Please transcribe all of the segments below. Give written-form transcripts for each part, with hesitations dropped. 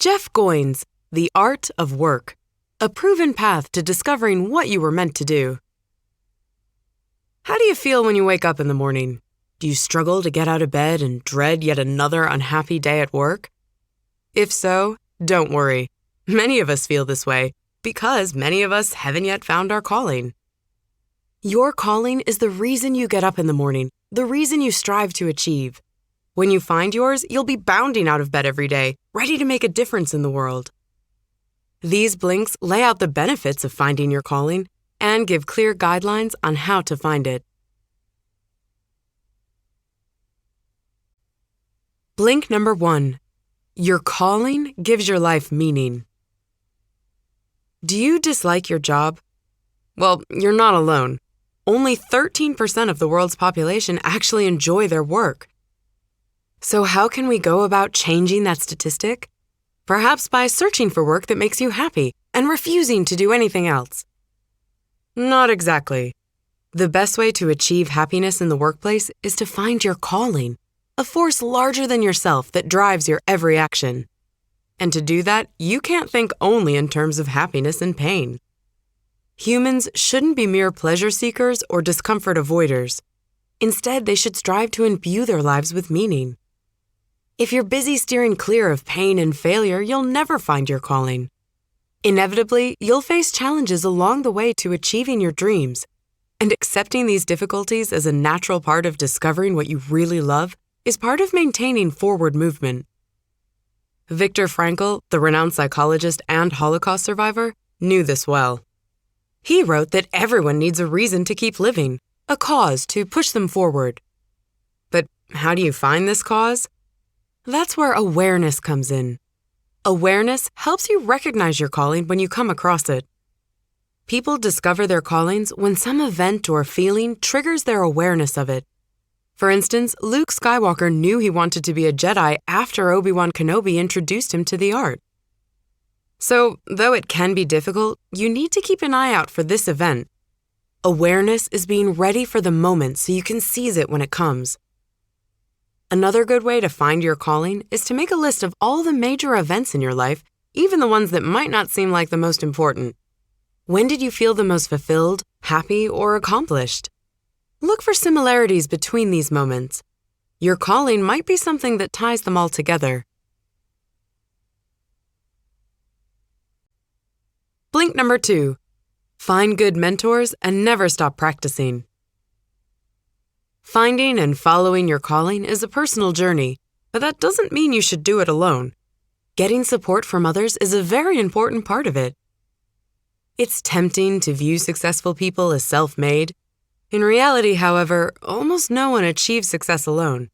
Jeff Goins, The Art of Work, a proven path to discovering what you were meant to do. How do you feel when you wake up in the morning? Do you struggle to get out of bed and dread yet another unhappy day at work? If so, don't worry. Many of us feel this way because many of us haven't yet found our calling. Your calling is the reason you get up in the morning, the reason you strive to achieve. When you find yours, you'll be bounding out of bed every day, ready to make a difference in the world. These blinks lay out the benefits of finding your calling and give clear guidelines on how to find it. Blink number 1. Your calling gives your life meaning. Do you dislike your job? Well, you're not alone. Only 13% of the world's population actually enjoy their work. So how can we go about changing that statistic? Perhaps by searching for work that makes you happy and refusing to do anything else. Not exactly. The best way to achieve happiness in the workplace is to find your calling, a force larger than yourself that drives your every action. And to do that, you can't think only in terms of happiness and pain. Humans shouldn't be mere pleasure seekers or discomfort avoiders. Instead, they should strive to imbue their lives with meaning. If you're busy steering clear of pain and failure, you'll never find your calling. Inevitably, you'll face challenges along the way to achieving your dreams, and accepting these difficulties as a natural part of discovering what you really love is part of maintaining forward movement. Viktor Frankl, the renowned psychologist and Holocaust survivor, knew this well. He wrote that everyone needs a reason to keep living, a cause to push them forward. But how do you find this cause? That's where awareness comes in. Awareness helps you recognize your calling when you come across it. People discover their callings when some event or feeling triggers their awareness of it. For instance, Luke Skywalker knew he wanted to be a Jedi after Obi-Wan Kenobi introduced him to the art. So, though it can be difficult, you need to keep an eye out for this event. Awareness is being ready for the moment so you can seize it when it comes. Another good way to find your calling is to make a list of all the major events in your life, even the ones that might not seem like the most important. When did you feel the most fulfilled, happy, or accomplished? Look for similarities between these moments. Your calling might be something that ties them all together. Blink number 2. Find good mentors and never stop practicing. Finding and following your calling is a personal journey, but that doesn't mean you should do it alone. Getting support from others is a very important part of it. It's tempting to view successful people as self-made. In reality, however, almost no one achieves success alone.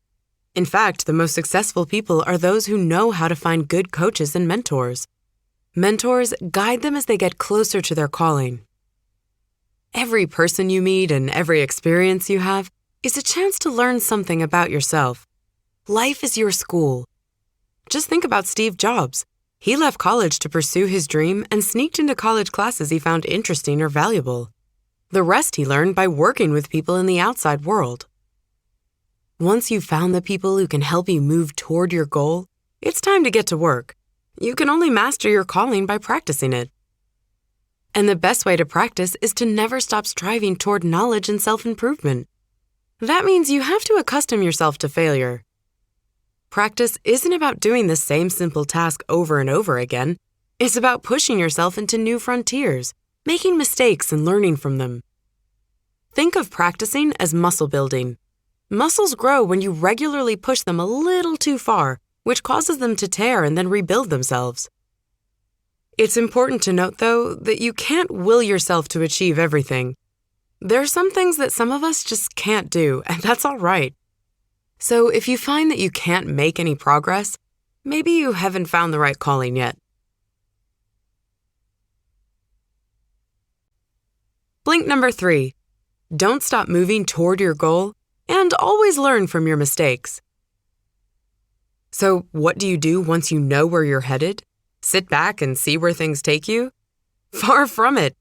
In fact, the most successful people are those who know how to find good coaches and mentors. Mentors guide them as they get closer to their calling. Every person you meet and every experience you have is a chance to learn something about yourself. Life is your school. Just think about Steve Jobs. He left college to pursue his dream and sneaked into college classes he found interesting or valuable. The rest he learned by working with people in the outside world. Once you've found the people who can help you move toward your goal, it's time to get to work. You can only master your calling by practicing it. And the best way to practice is to never stop striving toward knowledge and self-improvement. That means you have to accustom yourself to failure. Practice isn't about doing the same simple task over and over again. It's about pushing yourself into new frontiers, making mistakes and learning from them. Think of practicing as muscle building. Muscles grow when you regularly push them a little too far, which causes them to tear and then rebuild themselves. It's important to note, though, that you can't will yourself to achieve everything. There are some things that some of us just can't do, and that's all right. So if you find that you can't make any progress, maybe you haven't found the right calling yet. Blink number 3. Don't stop moving toward your goal, and always learn from your mistakes. So what do you do once you know where you're headed? Sit back and see where things take you? Far from it.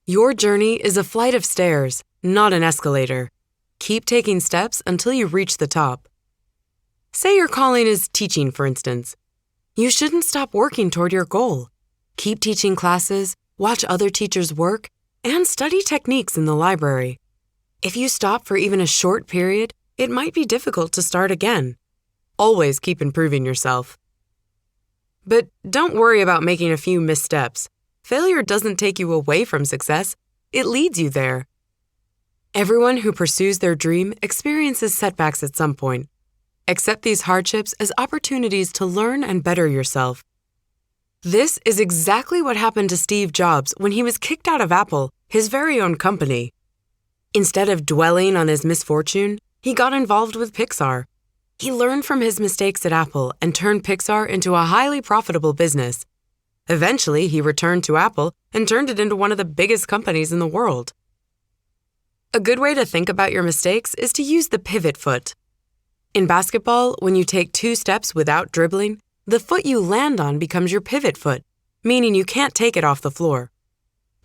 Your journey is a flight of stairs, not an escalator. Keep taking steps until you reach the top. Say your calling is teaching, for instance. You shouldn't stop working toward your goal. Keep teaching classes, watch other teachers work, and study techniques in the library. If you stop for even a short period, it might be difficult to start again. Always keep improving yourself. But don't worry about making a few missteps. Failure doesn't take you away from success, it leads you there. Everyone who pursues their dream experiences setbacks at some point. Accept these hardships as opportunities to learn and better yourself. This is exactly what happened to Steve Jobs when he was kicked out of Apple, his very own company. Instead of dwelling on his misfortune, he got involved with Pixar. He learned from his mistakes at Apple and turned Pixar into a highly profitable business. Eventually, he returned to Apple and turned it into one of the biggest companies in the world. A good way to think about your mistakes is to use the pivot foot. In basketball, when you take 2 steps without dribbling, the foot you land on becomes your pivot foot, meaning you can't take it off the floor.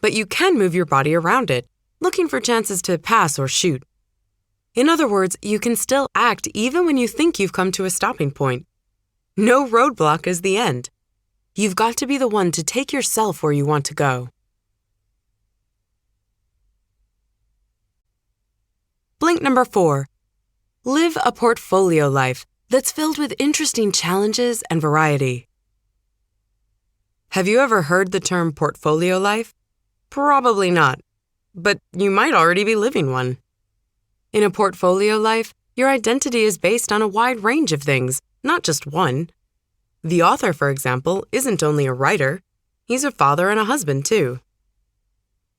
But you can move your body around it, looking for chances to pass or shoot. In other words, you can still act even when you think you've come to a stopping point. No roadblock is the end. You've got to be the one to take yourself where you want to go. Blink number 4. Live a portfolio life that's filled with interesting challenges and variety. Have you ever heard the term portfolio life? Probably not, but you might already be living one. In a portfolio life, your identity is based on a wide range of things, not just one. The author, for example, isn't only a writer, he's a father and a husband too.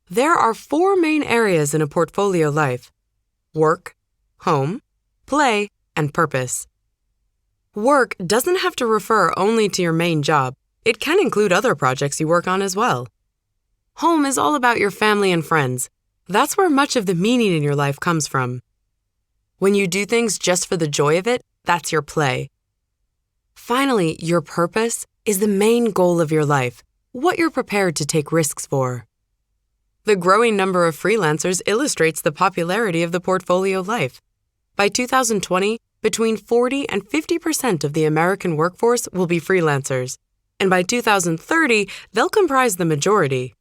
There are 4 main areas in a portfolio life: work, home, play, and purpose. Work doesn't have to refer only to your main job. It can include other projects you work on as well. Home is all about your family and friends. That's where much of the meaning in your life comes from. When you do things just for the joy of it, that's your play. Finally, your purpose is the main goal of your life, what you're prepared to take risks for. The growing number of freelancers illustrates the popularity of the portfolio life. By 2020, between 40 and 50% of the American workforce will be freelancers, and by 2030, they'll comprise the majority.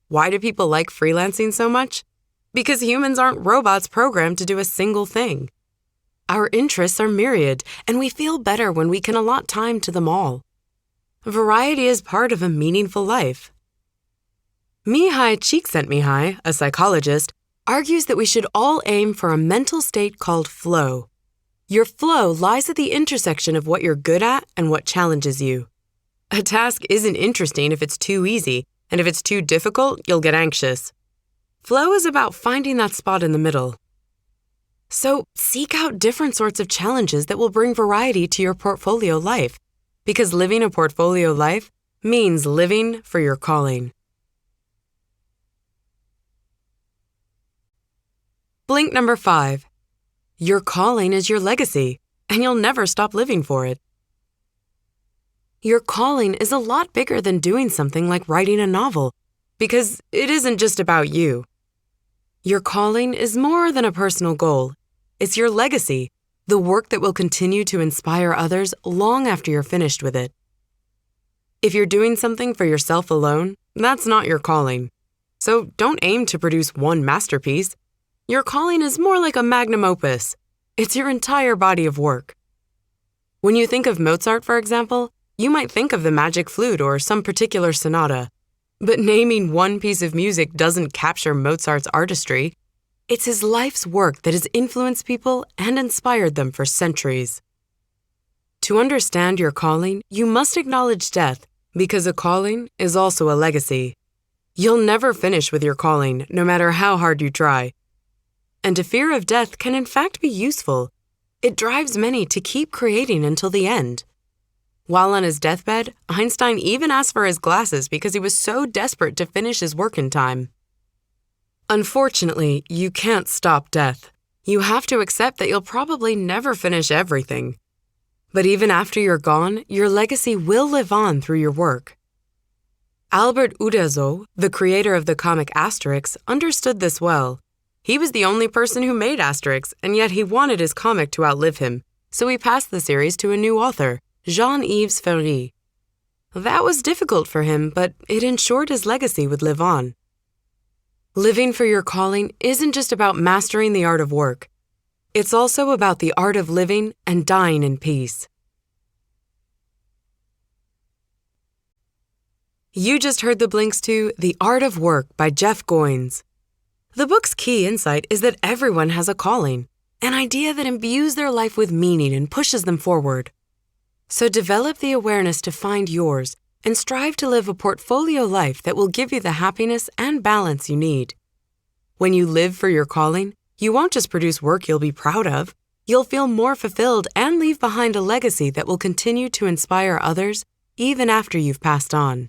Why do people like freelancing so much? Because humans aren't robots programmed to do a single thing. Our interests are myriad, and we feel better when we can allot time to them all. Variety is part of a meaningful life. Mihai Csikszentmihalyi, a psychologist, argues that we should all aim for a mental state called flow. Your flow lies at the intersection of what you're good at and what challenges you. A task isn't interesting if it's too easy, and if it's too difficult, you'll get anxious. Flow is about finding that spot in the middle. So seek out different sorts of challenges that will bring variety to your portfolio life, because living a portfolio life means living for your calling. Blink number 5. Your calling is your legacy, and you'll never stop living for it. Your calling is a lot bigger than doing something like writing a novel, because it isn't just about you. Your calling is more than a personal goal. It's your legacy, the work that will continue to inspire others long after you're finished with it. If you're doing something for yourself alone, that's not your calling. So don't aim to produce one masterpiece. Your calling is more like a magnum opus. It's your entire body of work. When you think of Mozart, for example, you might think of the magic flute or some particular sonata. But naming one piece of music doesn't capture Mozart's artistry. It's his life's work that has influenced people and inspired them for centuries. To understand your calling, you must acknowledge death, because a calling is also a legacy. You'll never finish with your calling, no matter how hard you try. And a fear of death can in fact be useful. It drives many to keep creating until the end. While on his deathbed, Einstein even asked for his glasses because he was so desperate to finish his work in time. Unfortunately, you can't stop death. You have to accept that you'll probably never finish everything. But even after you're gone, your legacy will live on through your work. Albert Uderzo, the creator of the comic Asterix, understood this well. He was the only person who made Asterix, and yet he wanted his comic to outlive him, so he passed the series to a new author, Jean-Yves Ferry. That was difficult for him, but it ensured his legacy would live on. Living for your calling isn't just about mastering the art of work. It's also about the art of living and dying in peace. You just heard the links to The Art of Work by Jeff Goins. The book's key insight is that everyone has a calling, an idea that imbues their life with meaning and pushes them forward. So develop the awareness to find yours and strive to live a portfolio life that will give you the happiness and balance you need. When you live for your calling, you won't just produce work you'll be proud of. You'll feel more fulfilled and leave behind a legacy that will continue to inspire others even after you've passed on.